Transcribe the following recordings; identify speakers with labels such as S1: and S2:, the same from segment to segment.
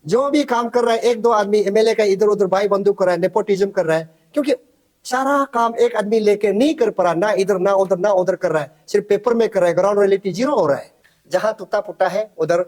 S1: जो भी काम कर रहा है, एक दो आदमी एमएलए का इधर उधर भाई बंदूक कर रहा है, नेपोटिज्म कर रहा है, क्योंकि सारा काम एक आदमी लेके नहीं कर पा रहा, ना इधर ना उधर कर रहा है, सिर्फ पेपर में कर रहा है, ग्राउंड रियलिटी जीरो हो रहा है। जहां टूटा फूटा है उधर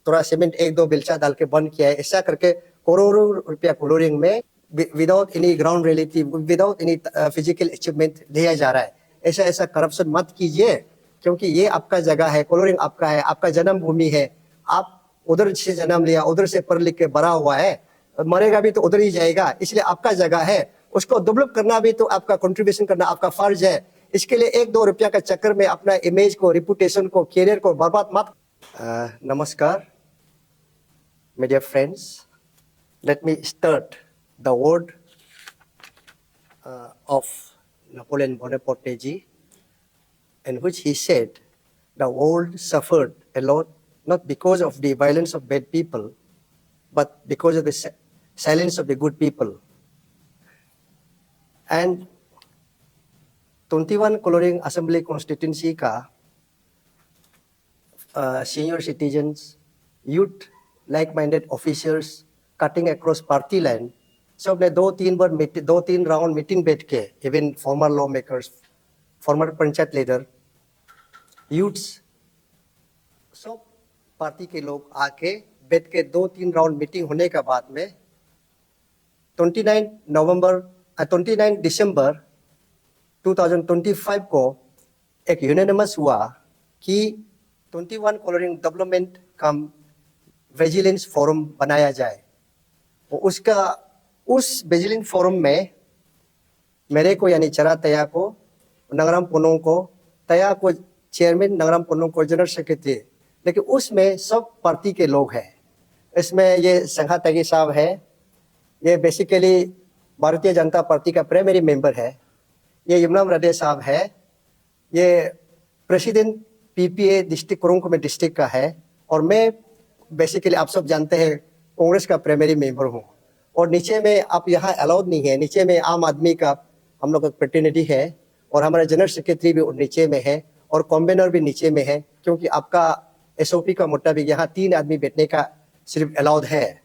S1: थोड़ा सीमेंट एक दो बिल्चा डाल के बंद किया है, ऐसा करके करोड़ों रुपया कोलोरिंग में without any ground reality, without any physical achievement दिया जा रहा है। ऐसा ऐसा करप्शन मत कीजिए, क्योंकि ये आपका जगह है, कोलोरिंग आपका है, आपका जन्मभूमि है। आप उधर से जन्म लिया, उधर से पढ़ लिख के बड़ा हुआ है, मरेगा भी तो उधर ही जाएगा, इसलिए आपका जगह है, उसको डेवलप करना भी तो आपका कंट्रीब्यूशन करना आपका फर्ज है। इसके लिए एक दो रुपया का चक्कर में अपना इमेज को, रिपुटेशन को, कैरियर को बर्बाद मत। नमस्कार media friends, let me start the word of Napoleon Bonaparte ji, in which he said the world suffered a lot, not because of the violence of bad people, but because of the silence of the good people. And 21 Colouring Assembly constituency का senior citizens, youth, like-minded officers, cutting across party line, सबने दो तीन round meeting बैठ के, even former law makers, farmer panchayat leader, youths, सब party के लोग आके बैठ के दो तीन राउंड मीटिंग होने के बाद में 29 दिसंबर 2025 को एक यूनानिमस हुआ कि 21 कोलोरिंग डेवलपमेंट कम विजिलेंस फोरम बनाया जाए। उस विजिलेंस फोरम में मेरे को यानी चरा तया को, नंगराम पुनों को, तया को चेयरमैन, नंगराम पुनों को जनरल सेक्रेटरी, लेकिन उसमें सब पार्टी के लोग हैं। इसमें ये संघा त्यागी साहब है, ये बेसिकली भारतीय जनता पार्टी का प्राइमरी मेंबर है, ये यमुना रडे साहब है, ये president PPA district Kurung district का है, और मैं बेसिकली आप सब जानते हैं कांग्रेस का प्राइमरी मेंबर हूँ। और नीचे में आप यहाँ अलाउड नहीं है, नीचे में आम आदमी का हम लोग का प्रतिनिधि है, और हमारा जनरल सेक्रेटरी भी नीचे में है, और कॉन्वेनर भी नीचे में है, क्योंकि आपका एसओपी का मुताबिक यहाँ 3 आदमी बैठने का सिर्फ अलाउड है।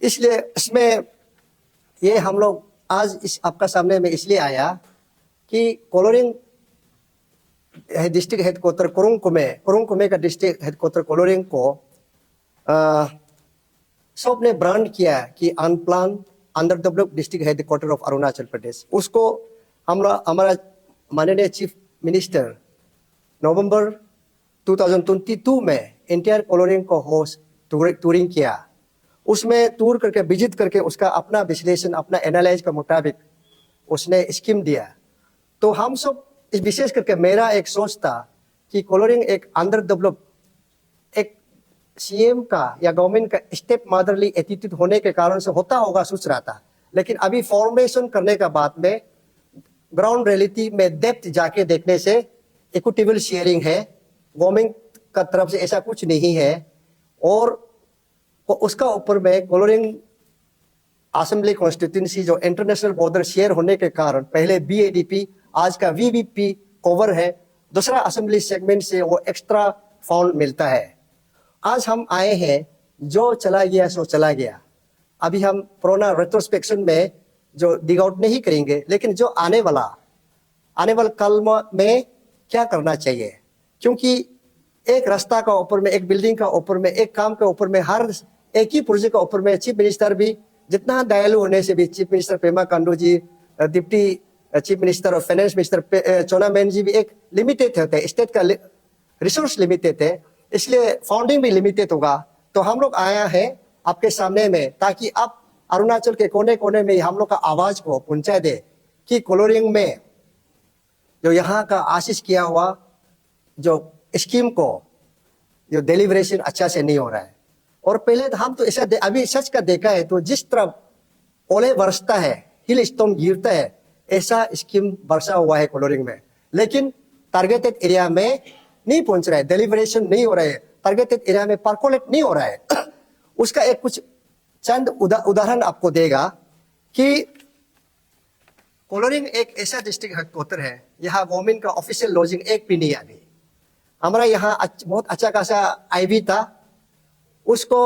S1: इसलिए इसमें ये हम लोग आज इस आपका सामने में इसलिए आया कि colouring district headquarter Kurung Kumey का डिस्ट्रिक्ट हेडक्वार्टर कोलोरिंग को सब ने ब्रांड किया कि unplan under developed district headquarter of Arunachal Pradesh. उसको हमारा माननीय चीफ मिनिस्टर नवंबर 2022 में इंटायर कोलोरिंग को होस्ट टूरिंग किया। उसमें टूर करके विजिट करके उसका अपना विश्लेषण, अपना एनालाइज के मुताबिक उसने स्कीम दिया। तो हम सब विशेष करके मेरा एक सोच था कि कोलोरिंग एक अंडर डेवलप, एक सीएम का या गवर्नमेंट का स्टेप मदरली एटीट्यूड होने के कारण से होता होगा, सोच रहा था। लेकिन अभी फॉर्मेशन करने का बाद में ग्राउंड रियलिटी में डेप्थ जाके देखने से इक्विटेबल शेयरिंग है, गवर्नमेंट का तरफ से ऐसा कुछ नहीं है। और उसका ऊपर में कोलोरिंग असेंबली कॉन्स्टिट्यूंसी जो इंटरनेशनल बॉर्डर शेयर होने के कारण पहले बीएडीपी, आज का वीबीपी कवर है, दूसरा असेंबली सेगमेंट से वो एक्स्ट्रा फंड मिलता है। आज हम आए हैं, जो चला गया सो चला गया। अभी हम पुराना रेट्रोस्पेक्शन में जो डिग आउट नहीं करेंगे, लेकिन जो आने वाला कल में क्या करना चाहिए, क्योंकि एक रास्ता का ऊपर में, एक बिल्डिंग का ऊपर में, एक काम के ऊपर में, हर एक ही प्रोजेक्ट का ऊपर में चीफ मिनिस्टर भी जितना दयालु होने से भी, चीफ मिनिस्टर पेमा खांडू जी, डिप्टी चीफ मिनिस्टर और फाइनेंस मिनिस्टर चोना मैन जी भी एक लिमिटेड होते हैं, स्टेट का रिसोर्स लिमिटेड है, इसलिए फंडिंग भी लिमिटेड होगा। तो हम लोग आया है आपके सामने में, ताकि आप अरुणाचल के कोने कोने में हम लोग का आवाज को पहुंचा दे कि कोलोरिंग में जो यहाँ का आशीष किया हुआ जो स्कीम को जो डिलीवरेशन अच्छा से नहीं हो रहा है। और पहले तो हम तो ऐसा अभी सच का देखा है, तो जिस तरह ओले बरसता है, हिल स्टोन गिरता है, ऐसा स्कीम बरसा हुआ है कोलोरिंग में, लेकिन टारगेटेड एरिया में नहीं पहुंच रहा है, डिलीवरेशन नहीं हो रहा है, टारगेटेड एरिया में परकोलेट नहीं हो रहा है। उसका एक कुछ चंद उदाहरण आपको देगा कि कोलोरिंग एक ऐसा डिस्ट्रिक्ट हेडक्वार्टर है, यहाँ गवर्नमेंट का ऑफिशियल लॉजिंग एक भी नहीं है। अभी हमारा यहाँ बहुत अच्छा खासा आईवी था, उसको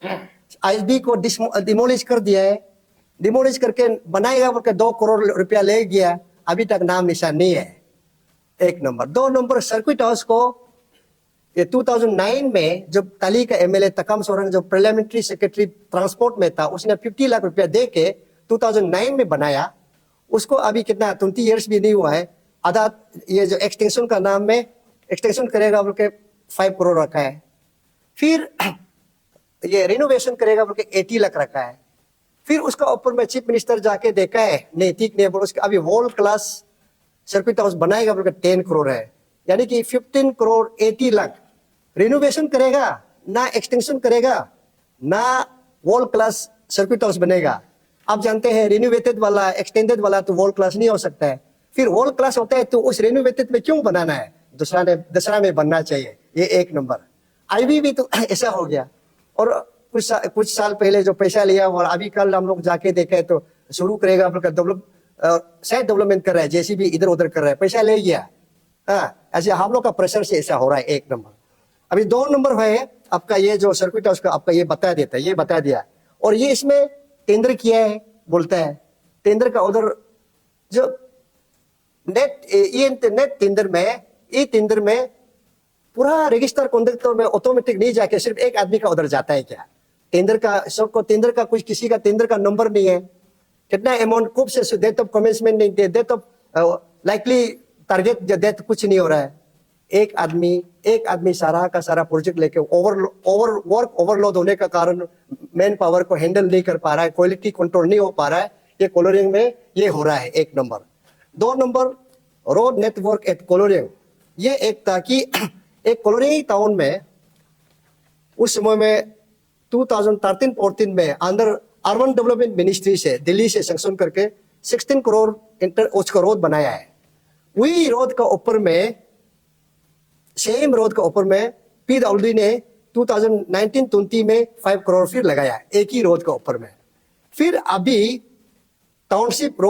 S1: आईएसबी को डिमोलिश कर दिया है, डिमोलिश करके बनाएगा बोल के 2 करोड़ रुपया ले गया, अभी तक नाम निशान नहीं है। एक नंबर। 2 नंबर, सर्किट हाउस को ये 2009 में जब ताली का एमएलए तकम सोरेन जो पार्लियामेंट्री सेक्रेटरी ट्रांसपोर्ट में था, उसने 50 लाख रुपया दे के 2009 में बनाया। उसको अभी कितना 20 इयर्स भी नहीं हुआ है, आधा ये जो एक्सटेंशन का नाम में एक्सटेंशन करेगा बोल के 5 करोड़ रखा है। फिर ये रिनोवेशन करेगा बोल के 80 लाख रखा है। फिर उसका ऊपर में चीफ मिनिस्टर जाके देखा है, नहीं ठीक नहीं बोल, उसका अभी वर्ल्ड क्लास सर्किट हाउस बनाएगा बोल के 10 करोड़ है, यानी कि 15 करोड़ 80 लाख रिनोवेशन करेगा, ना एक्सटेंशन करेगा, ना वर्ल्ड क्लास सर्किट हाउस बनेगा। आप जानते हैं रिनोवेटेड वाला एक्सटेंडेड वाला तो वर्ल्ड क्लास नहीं हो सकता है। फिर वर्ल्ड क्लास होता है तो उस रिनोवेटेड में क्यों बनाना है, दूसरा में बनना चाहिए। ये एक नंबर। आईबी भी तो ऐसा हो गया। और कुछ साल पहले जो पैसा लिया और अभी कल हम लोग जाके देखे तो शुरू करेगा शायद डेवलपमेंट कर रहा है, जैसे भी इधर उधर कर रहा है, पैसा ले गया। हाँ, ऐसे हम लोग का प्रेशर से ऐसा हो रहा है। एक नंबर। अभी 2 नंबर है आपका ये जो सर्किट हाउस का आपका ये बता देता है, ये बता दिया। और ये इसमें टेंडर किया है बोलता है, टेंडर का उधर जो नेट टेंडर में पूरा रजिस्टर कॉन्ट्रैक्टर में ऑटोमेटिक नहीं जाके सिर्फ एक आदमी का उधर जाता है क्या? टेंडर का सबको टेंडर का कुछ किसी का टेंडर का नंबर नहीं है, कितना अमाउंट कब से डेट ऑफ कमेंसमेंट नहीं, date of likely target date कुछ नहीं हो रहा है। एक आदमी सारा का सारा प्रोजेक्ट लेके ओवरलोड होने का कारण मैन पावर को हैंडल नहीं कर पा रहा है, क्वालिटी कंट्रोल नहीं हो पा रहा है। ये कोलोरिंग में ये हो रहा है। एक number. 2 number, road network at Koloriang. ये एक था कि एक कोलोरिंग टाउन में उस समय में 2013-14 में अंदर अर्बन डेवलपमेंट मिनिस्ट्री से दिल्ली से सैंक्शन करके 16 करोड़ उसका रोड बनाया है। वही रोड का ऊपर में सेम रोड का ऊपर में पीडब्ल्यूडी ने 2019-20 में 5 करोड़ फिर लगाया एक ही रोड का ऊपर में। फिर अभी टाउनशिप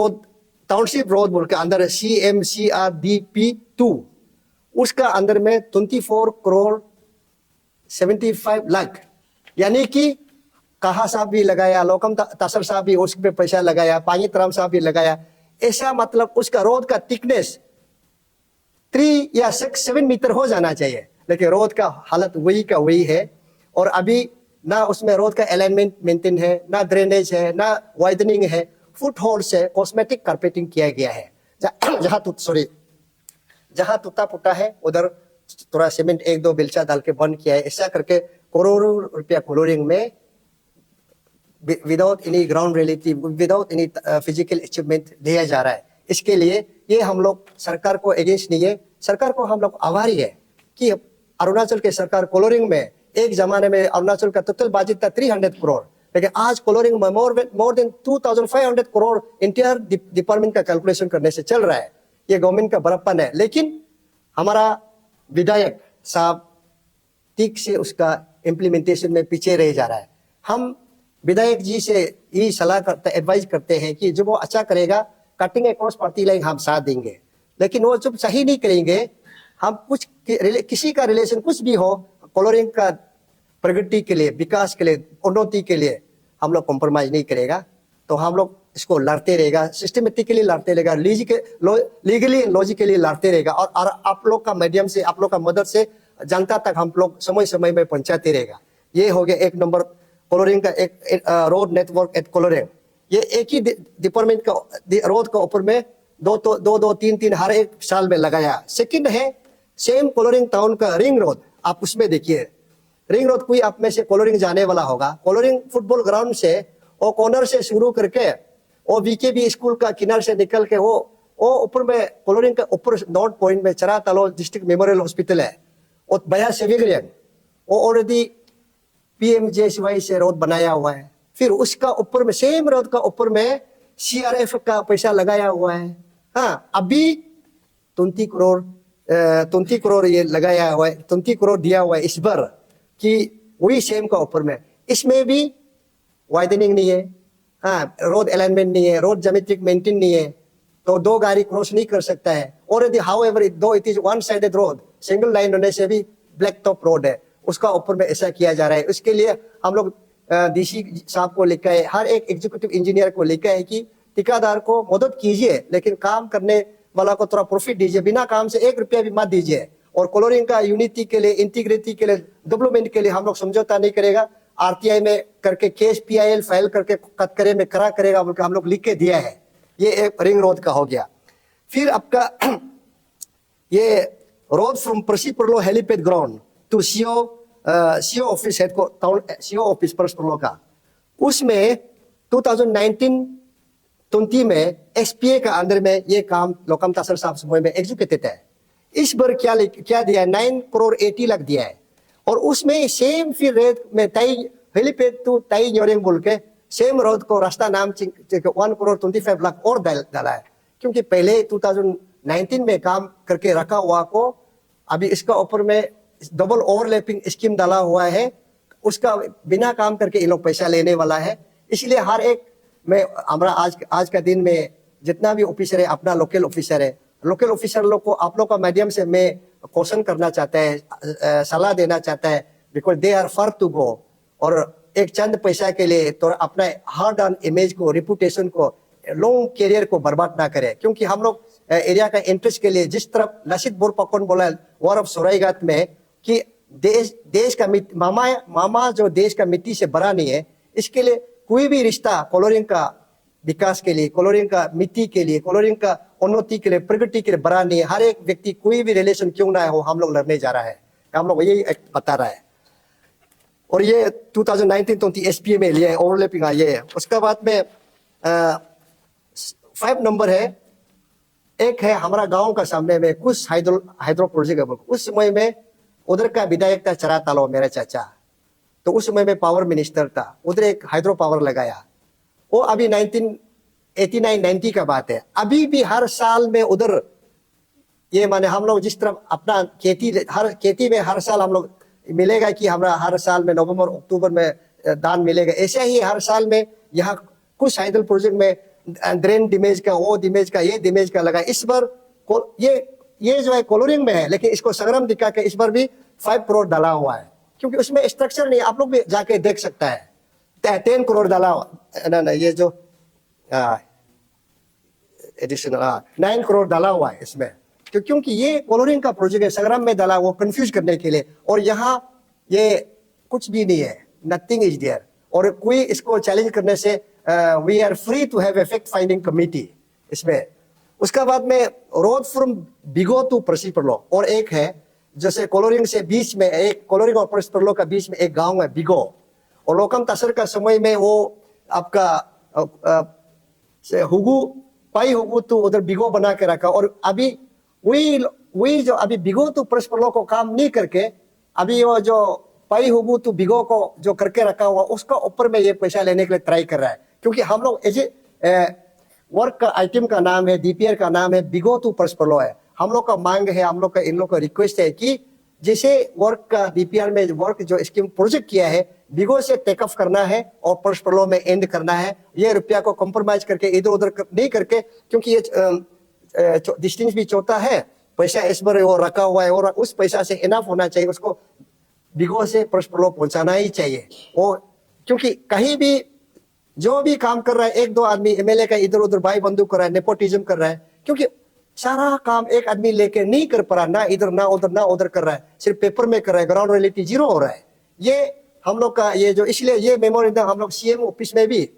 S1: रोड बोल के अंदर CMCRDP2 उसका अंदर में 24 करोड़ 75 लाख, यानी कि कहा साहब भी लगाया, लोकम तासर साहब भी उस पे पैसा लगाया, पानी तराम साहब भी लगाया। ऐसा मतलब उसका रोड का थिकनेस 3 या 7 मीटर हो जाना चाहिए, लेकिन रोड का हालत वही का वही है। और अभी ना उसमें रोड का अलाइनमेंट मेंटेन है, ना ड्रेनेज है, ना वाइडनिंग है, फुट होल्ड से कॉस्मेटिक कारपेटिंग किया गया है। जहां टूटा फूटा है उधर थोड़ा सीमेंट 1-2 बिल्चा डाल के बंद किया है। ऐसा करके करोड़ों रुपया कोलोरिंग में without any ground reality, without any physical achievement दिया जा रहा है। इसके लिए ये हम लोग सरकार को अगेंस्ट नहीं है, सरकार को हम लोग आभारी है कि अरुणाचल के सरकार कोलोरिंग में एक जमाने में अरुणाचल का टोटल बजट था 300 करोड़, लेकिन आज कोलोरिंग में more than 2500 crore interior department का कैलकुलेशन करने से चल रहा है। ये गवर्नमेंट का बड़प्पन है। लेकिन हमारा विधायक साहब ठीक से उसका इम्प्लीमेंटेशन में पीछे रह जा रहा है। हम विधायक जी से यही सलाह करते, एडवाइस करते हैं कि जो वो अच्छा करेगा कटिंग अक्रॉस पार्टी लाइन हम साथ देंगे, लेकिन वो जब सही नहीं करेंगे, हम कुछ किसी का रिलेशन कुछ भी हो, कोलोरिंग का प्रगति के लिए, विकास के लिए, उन्नति के लिए हम लोग कॉम्प्रोमाइज नहीं करेगा। तो हम लोग इसको लड़ते रहेगा, सिस्टमेटिकली लड़ते रहेगा, लीगली लॉजिकली लड़ते रहेगा। और आप लोग का मीडियम से, आप लोग का मदद से जनता तक हम लोग समय समय में पहुंचाते रहेगा। ये हो गया 1 नंबर कोलोरिंग का एक रोड नेटवर्क एट कोलोरिंग। ये एक ही डिपार्टमेंट का रोड का ऊपर में 2-3 हर एक साल में लगाया। सेकंड है सेम कोलोरिंग टाउन का रिंग रोड। आप उसमें देखिए रिंग रोड, कोई आप में से कोलोरिंग जाने वाला होगा, कोलोरिंग फुटबॉल ग्राउंड से और कॉर्नर से शुरू करके और VKB स्कूल का किनारे से निकल के वो ऊपर में कोलोरिंग का ऊपर नॉर्थ पॉइंट में चरा तालो डिस्ट्रिक्ट मेमोरियल हॉस्पिटल है और बया सिविलियन वो ऑलरेडी PMJSY से रोड बनाया हुआ है। फिर उसका ऊपर में सेम रोड का ऊपर में CRF का पैसा लगाया हुआ है। हाँ, अभी 20 करोड़ ये लगाया हुआ है, 20 करोड़ दिया हुआ है इस बार कि वही सेम का ऊपर में। इसमें भी वाइडनिंग नहीं है, हाँ, रोड अलाइनमेंट नहीं है, रोड ज्योमेट्रिक मेंटेन नहीं है, तो 2 गाड़ी क्रॉस नहीं कर सकता है। ऑलरेडी हाउएवर दो it is one sided road, single line होने से भी ब्लैक टॉप रोड है, उसका ऊपर में ऐसा किया जा रहा है। उसके लिए हम लोग डीसी साहब को लिखा है, हर एक एग्जीक्यूटिव इंजीनियर को लिखा है कि ठेकेदार को मदद कीजिए, लेकिन काम करने वाला को थोड़ा प्रॉफिट दीजिए, बिना काम से 1 रुपया भी मत दीजिए। और कोलोरिंग का यूनिटी के लिए, इंटीग्रिटी के लिए, डेवलपमेंट के लिए हम लोग समझौता नहीं करेगा। आरटीआई में करके केस पीआईएल फाइल करके कतकरे में करा करेगा बोलकर हम लोग लिख के दिया है। ये एक रिंग रोड का हो गया। फिर आपका ये road from Parsiparlo helipad ground to CO office head को टाउन सीओ ऑफिस परसीपुरलो का, उसमें 2019-20 में एसपीए का अंदर में ये काम लोकम तासर साहब समय में एग्जीक्यूटेड है। इस बार क्या दिया है, 9 करोड़ 80 लाख दिया है। और उसमें सेम फिर रेट में ताई हेलीपैड टू ताई न्योरेंग बोल के सेम रोड को रास्ता नाम 1 करोड़ 25 लाख और डाला है। क्योंकि पहले 2019 में काम करके रखा हुआ को अभी इसका ऊपर में डबल ओवरलैपिंग स्कीम डाला हुआ है, उसका बिना काम करके ये लोग पैसा लेने वाला है। इसलिए हर एक में हमारा आज का दिन में जितना भी ऑफिसर है, अपना लोकल ऑफिसर है, लोकल ऑफिसर लोग को आप लोग का माध्यम से मैं क्वेश्चन करना चाहता है, सलाह देना चाहता है, because they are far to go. और एक चंद पैसा के लिए तो अपना हार्ड अर्न इमेज को, रेपुटेशन को, लॉन्ग कैरियर को बर्बाद ना करे। क्योंकि हम लोग एरिया का इंटरेस्ट के लिए, जिस तरफ लसित बोरपकन बोला वार ऑफ सोराईघाट में कि देश का मामा जो देश का मिट्टी से बड़ा नहीं है, इसके लिए कोई भी रिश्ता कोलोरिंग का विकास के लिए, कोलोरिंग का मिट्टी के लिए, कोलोरिंग का उन्नति के लिए, प्रगति के लिए बड़ा नहीं है। हर एक व्यक्ति कोई भी रिलेशन क्यों ना हो, हम लोग लड़ने जा रहा है, हम लोग यही बता रहा है। और ये 2019-20 एसपीए में लिया है, ओवरलैपिंग आई है। उसका बाद में 5 नंबर है, एक है हमारा गांव का सामने में कुछ हाइड्रो प्रोजेक्ट है। उस समय में उधर का विधायक था चरा तालो, मेरा चाचा, तो उस समय में पावर मिनिस्टर था, उधर एक हाइड्रो पावर लगाया। वो अभी 1989-90 का बात है। अभी भी हर साल में उधर ये माने हम लोग जिस तरह अपना खेती में हर साल हम लोग मिलेगा कि हमारा हर साल में नवंबर अक्टूबर में दान मिलेगा, ऐसे ही हर साल में यहाँ कुछ हाइड्रो प्रोजेक्ट में ड्रेन डिमेज का, वो डिमेज का, ये डिमेज का लगा। इस बार ये जो है कोलोरिंग में है, लेकिन इसको संग्राम दिखा के इस बार भी 5 करोड़ डाला हुआ है, क्योंकि उसमें स्ट्रक्चर नहीं, आप लोग भी जाके देख सकता है। 10 करोड़ डाला ना, ये जो एडिशनल 9 करोड़ डाला हुआ है इसमें, क्योंकि ये कोलोरिंग का प्रोजेक्ट है, संग्राम में डाला, वो कंफ्यूज करने के लिए। और यहाँ ये कुछ भी नहीं है, नथिंग इज देयर। और कोई इसको चैलेंज करने से we are free to have fact finding committee इसमें। उसका बाद में रोड फ्रॉम बिगो टू परसीपुरलो, और एक है जैसे कोलोरिंग से बीच में, एक कोलोरिंग और परसीपुरलो का बीच में एक गांव है बिगो। और लोकम तासर का समय में वो आपका हुगू पाई हुगू तो उधर बिगो बना के रखा। और अभी वही जो अभी बिगो तो परसीपुरलो को काम नहीं करके, अभी वो जो पाई हुगू तो बिगो को जो करके रखा हुआ, उसका ऊपर में ये पैसा लेने के लिए ट्राई कर रहा है। क्योंकि हम लोग वर्क का आइटम का नाम है, डीपीआर का नाम है बिगो टू परसीपुरलो है। हम लोग का मांग है, हम लोग का इन लोग का रिक्वेस्ट है कि जैसे वर्क का डीपीआर में वर्क जो स्कीम प्रोजेक्ट किया है, बिगो से टेक ऑफ करना है और परसीपुरलो में एंड करना है। ये रुपया को कॉम्प्रोमाइज करके इधर उधर नहीं करके, क्योंकि ये डिस्टेंस भी छोटा है, पैसा इस बार वो रखा हुआ है, और उस पैसा से इनफ होना चाहिए, उसको बिगो से परसीपुरलो पहुंचाना ही चाहिए। वो क्योंकि कहीं भी जो भी काम कर रहा है, 1-2 आदमी एमएलए का इधर उधर भाई बंदूक कर रहा है, नेपोटिज्म कर रहा है, क्योंकि सारा काम एक आदमी लेके नहीं कर पा रहा, ना इधर ना उधर कर रहा है, सिर्फ पेपर में कर रहा है, ग्राउंड रियलिटी जीरो हो रहा है। ये हम लोग का ये जो, इसलिए ये मेमोरेंडम हम लोग सीएम ऑफिस में भी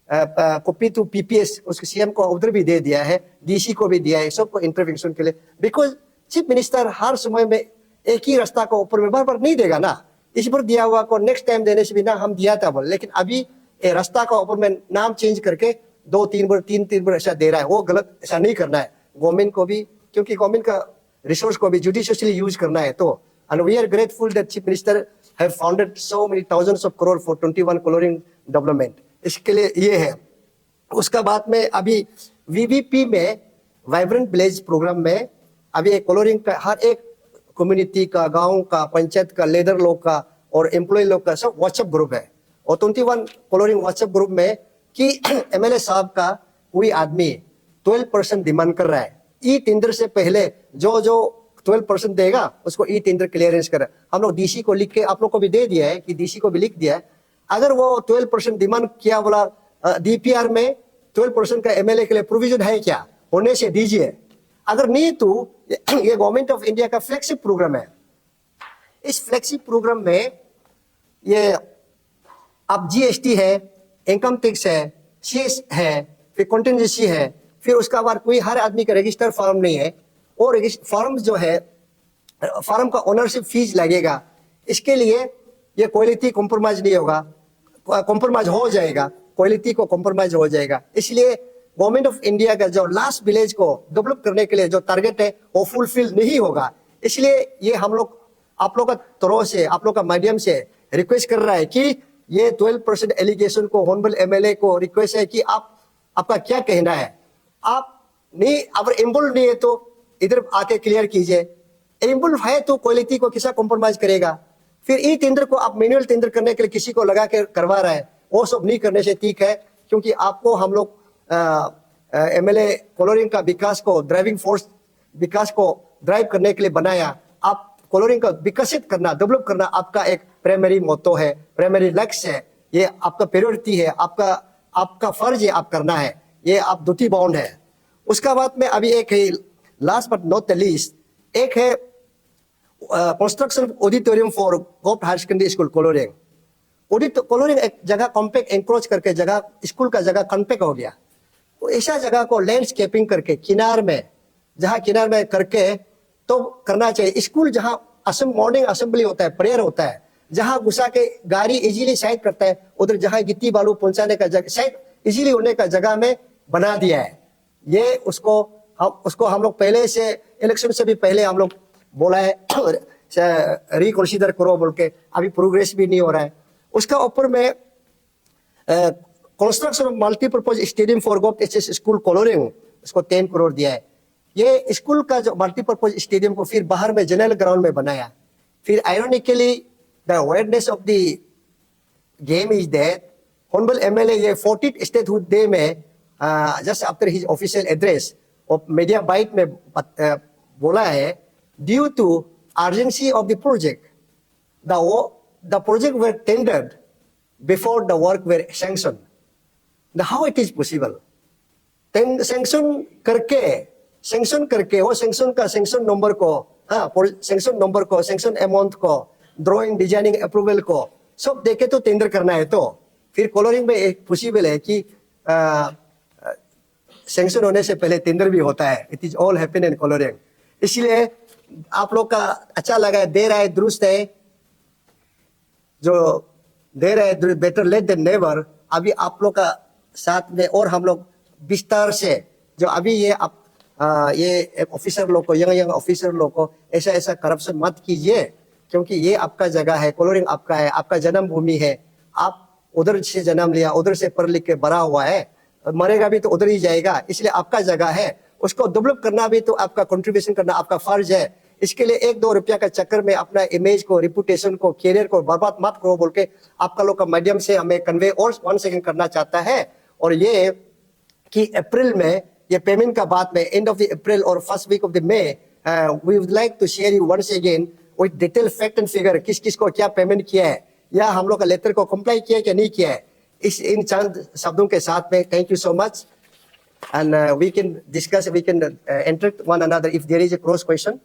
S1: कॉपी टू पीपीएस उसको सीएम को उधर भी दे दिया है, डीसी को भी दिया है, सबको इंटरवेंशन के लिए। बिकॉज चीफ मिनिस्टर हर समय में एक ही रास्ता को ऊपर में बार नहीं देगा ना, इस बार दिया हुआ को नेक्स्ट टाइम देने से भी ना हम दिया था बोल, लेकिन अभी रास्ता का ऊपर में नाम चेंज करके 2-3 बार 3 बार ऐसा दे रहा है, वो गलत, ऐसा नहीं करना है। गवर्नमेंट को भी, क्योंकि गवर्नमेंट का रिसोर्स को भी जुडिशियसली यूज करना है। तो and we are grateful that chief minister have founded so many thousands of crore for 21 Koloriang development, इसके लिए ये है। उसका बाद में अभी वीवीपी में वाइब्रेंट विलेज प्रोग्राम में अभी एक कोलोरिंग का हर एक कम्युनिटी का, गांव का, पंचायत का, लेबर लोग का और एम्प्लॉय लोग का सब व्हाट्सएप ग्रुप है। और 21 कोलोरिंग व्हाट्सएप ग्रुप में कि एमएलए साहब का कोई आदमी 12% डिमांड कर रहा है, ई टेंडर से पहले जो 12% देगा उसको ई टेंडर क्लियरेंस कर। हम लोग डीसी को लिख के आप लोग को भी दे दिया है, कि डीसी को भी लिख दिया है, अगर वो 12% डिमांड किया बोला डीपीआर में 12% का एमएलए के लिए प्रोविजन है क्या, होने से दीजिए। अगर नहीं तो ये गवर्नमेंट ऑफ इंडिया का फ्लैगशिप प्रोग्राम है। इस फ्लैगशिप प्रोग्राम में ये अब जीएसटी है, इनकम टैक्स है, सीएस है, फिर कॉन्टिजेंसी है, फिर उसका बाद कोई हर आदमी का रजिस्टर फॉर्म नहीं है, और फॉर्म जो है फॉर्म का ओनरशिप फीस लगेगा। इसके लिए ये क्वालिटी कॉम्प्रोमाइज नहीं होगा, कॉम्प्रोमाइज हो जाएगा, क्वालिटी को कॉम्प्रोमाइज हो जाएगा। इसलिए गवर्नमेंट ऑफ इंडिया का जो लास्ट विलेज को डेवलप करने के लिए जो टारगेट है वो फुलफिल नहीं होगा। इसलिए ये हम लोग आप लोग का तरफ से, आप लोग का माध्यम से रिक्वेस्ट कर रहा है कि ये 12% एलिगेशन को होनबल एमएलए को रिक्वेस्ट है कि आपका क्या कहना है। आप नहीं, अगर इन्वॉल्व नहीं है तो इधर आके क्लियर कीजिए। इन्वॉल्व है तो क्वालिटी को किसा कॉम्प्रोमाइज करेगा। फिर ई टेंडर को आप मैनुअल टेंडर करने के लिए किसी को लगा के करवा रहा है, वो सब नहीं करने से ठीक है। क्योंकि आपको हम लोग एमएलए कोलोरिंग का विकास को, ड्राइविंग फोर्स विकास को ड्राइव करने के लिए बनाया। आप कोलोरिंग का विकसित करना, डेवलप करना आपका एक प्राइमरी मोटो है, प्राइमरी लक्ष्य है, ये आपका प्रायोरिटी है, आपका फर्ज है, आप करना है, ये आप ड्यूटी बाउंड है। उसका बाद में अभी एक है last but not the least, एक है कंस्ट्रक्शन ऑडिटोरियम फॉर गोप higher secondary school Koloriang. Koloriang एक जगह कॉम्पैक्ट एंक्रोच करके जगह स्कूल का जगह कॉम्पैक्ट हो गया, तो ऐसा जगह को लैंडस्केपिंग करके किनार में, जहाँ किनार में करके तो करना चाहिए। स्कूल जहाँ मॉर्निंग असेंबली होता है, प्रेयर होता है, जहाँ घुसा के गाड़ी इजीली साइड करता है, उधर जहाँ गिट्टी बालू पहुंचाने का जगह, साइड इजीली होने का जगह में बना दिया है। ये उसको हम लोग पहले से, इलेक्शन से भी पहले हम लोग बोला है रिकंसीडर करो बोल के, अभी प्रोग्रेस भी नहीं हो रहा है। उसका ऊपर में construction of multipurpose stadium for गोप एचएस स्कूल कोलोरिंग, उसको 10 करोड़ दिया है। ये स्कूल का जो मल्टीपर्पज स्टेडियम को फिर बाहर में जनरल ग्राउंड में बनाया। फिर ironically the awareness of the game is that honourable MLA ये 40th स्टेटहुड डे में just after his official address और मीडिया बाइट में बोला है, due to urgency of the project the project were tendered before the work were sanction. How it is possible? Sanction करके वो sanction number को, sanction amount को, drawing designing approval को सब देके तो टेंडर करना है। तो फिर कोलोरिंग में एक पॉसिबल है कि सैंक्शन होने से पहले टेंडर भी होता है। It is all happen in Koloriang. इसलिए आप लोग का अच्छा लगा, देर आए दुरुस्त है, जो देर है बेटर लेट देन नेवर। अभी आप लोग का साथ में और हम लोग विस्तार से जो अभी ये ऑफिसर लोग को, यंग ऑफिसर लोग को ऐसा करप्शन मत कीजिए, क्योंकि ये आपका जगह है, कोलोरिंग आपका है, आपका जन्मभूमि है। आप उधर से जन्म लिया, उधर से पढ़ लिख के बड़ा हुआ है, मरेगा भी तो उधर ही जाएगा, इसलिए आपका जगह है, उसको डेवलप करना भी तो आपका कंट्रीब्यूशन करना आपका फर्ज है। इसके लिए 1-2 रुपया का चक्कर में अपना इमेज को, रिपुटेशन को, कैरियर को बर्बाद मत करो बोल के आपका लोग का माध्यम से हमें कन्वे और 1 सेकंड करना चाहता है। और ये कि अप्रैल में ये पेमेंट का बात में, एंड ऑफ द अप्रैल और first week of the May, we would like to share you once again with detail fact and figure, किस किस को क्या पेमेंट किया है, या हम लोग का लेटर को कंप्लाई किया है क्या नहीं किया है, इन चंद शब्दों के साथ में। Thank you so much, and we can discuss, we can interact one another if there is a cross question.